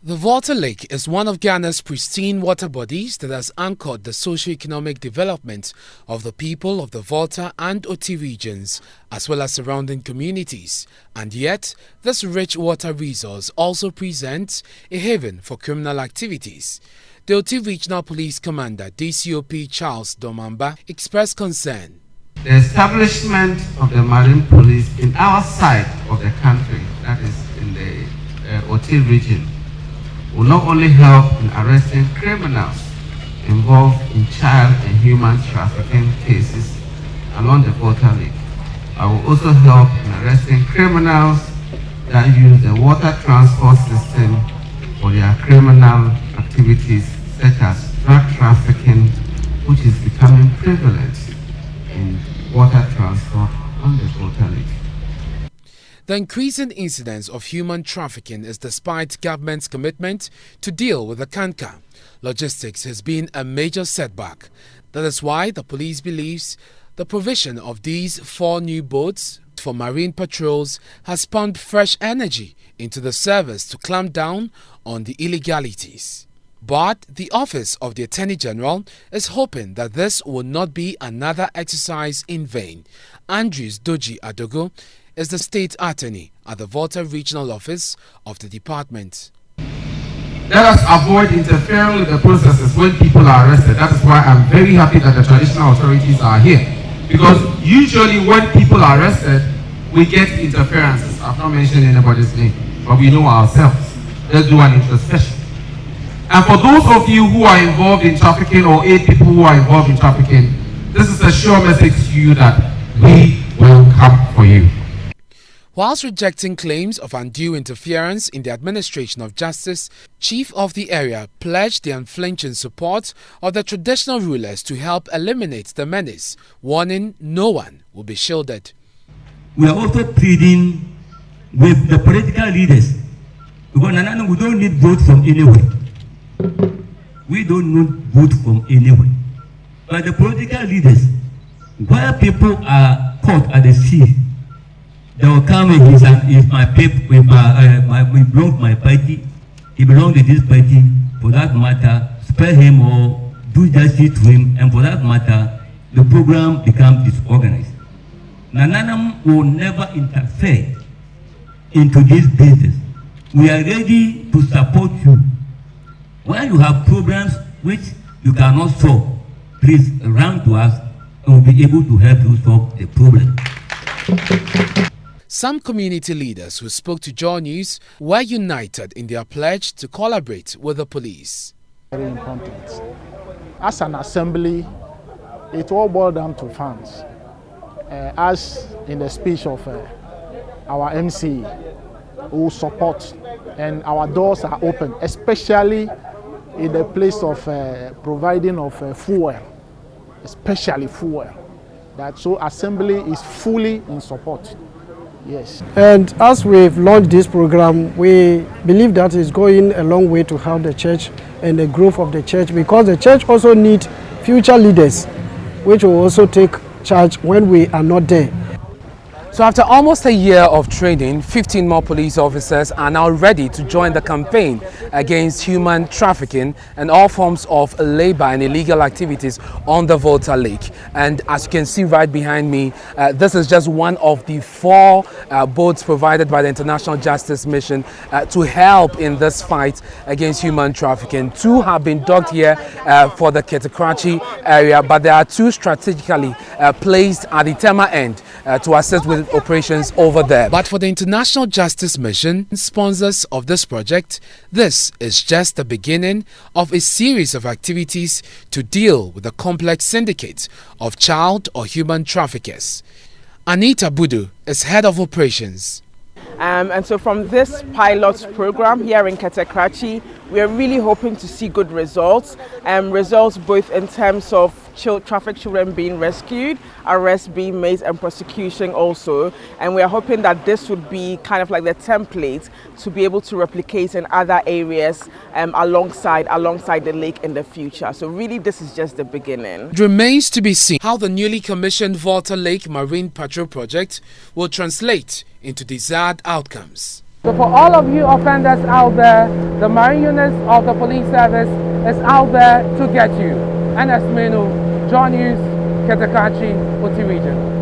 The Volta Lake is one of Ghana's pristine water bodies that has anchored the socio-economic development of the people of the Volta and Oti regions, as well as surrounding communities. And yet, this rich water resource also presents a haven for criminal activities. The Oti Regional Police Commander, DCOP Charles Domamba, expressed concern. The establishment of the Marine Police in our side of the country, that is in the Oti region, will not only help in arresting criminals involved in child and human trafficking cases along the Volta Lake, but will also help in arresting criminals that use the water transport system for their criminal activities such as drug trafficking, which is becoming prevalent in water transport on the Volta Lake. The increasing incidence of human trafficking is despite government's commitment to deal with the canker. Logistics has been a major setback. That is why the police believes the provision of these 4 new boats for marine patrols has pumped fresh energy into the service to clamp down on the illegalities. But the Office of the Attorney General is hoping that this will not be another exercise in vain. Andrews Doji Adogo is the State Attorney at the Volta Regional Office of the Department. Let us avoid interfering with the processes when people are arrested. That is why I'm very happy that the traditional authorities are here. Because usually when people are arrested, we get interferences. I've not mentioned anybody's name, but we know ourselves. Let's do an introspection. And for those of you who are involved in trafficking or aid people who are involved in trafficking, this is a sure message to you that we will come for you. Whilst rejecting claims of undue interference in the administration of justice, Chief of the area pledged the unflinching support of the traditional rulers to help eliminate the menace, warning no one will be shielded. We are also pleading with the political leaders, because we don't need votes from anywhere. We don't need votes from anywhere. But the political leaders, where people are caught at the sea, they will come and if my paper, we belong to my party, he belongs to this party, for that matter, spare him or do justice to him, and for that matter, the program becomes disorganized. Nananam will never interfere into this business. We are ready to support you. When you have problems which you cannot solve, please run to us and we'll be able to help you solve the problem. Some community leaders who spoke to Joy News were united in their pledge to collaborate with the police. Very important. As an assembly, it all boils down to funds. As in the speech of our MC, who support, and our doors are open, especially in the place of providing of fuel, especially fuel. That so assembly is fully in support. Yes. And as we've launched this program, we believe that it's going a long way to help the church and the growth of the church, because the church also needs future leaders, which will also take charge when we are not there. So after almost a year of training, 15 more police officers are now ready to join the campaign against human trafficking and all forms of labor and illegal activities on the Volta Lake. And as you can see right behind me, this is just one of the 4 boats provided by the International Justice Mission to help in this fight against human trafficking. 2 have been docked here for the Krachie area, but there are 2 strategically placed at the Tema end to assist with operations over there. But for the International Justice Mission, sponsors of this project, this is just the beginning of a series of activities to deal with the complex syndicate of child or human traffickers. Anita Budu is head of operations. And so from this pilot program here in Krachie, we are really hoping to see good results, results both in terms of trafficked children being rescued, arrests being made, and prosecution also. And we are hoping that this would be kind of like the template to be able to replicate in other areas alongside the lake in the future. So really, this is just the beginning. It remains to be seen how the newly commissioned Volta Lake Marine Patrol project will translate into desired outcomes. So for all of you offenders out there, The marine units of the police service is out there to get you. Anas Menu, John News, Krachie, Oti region.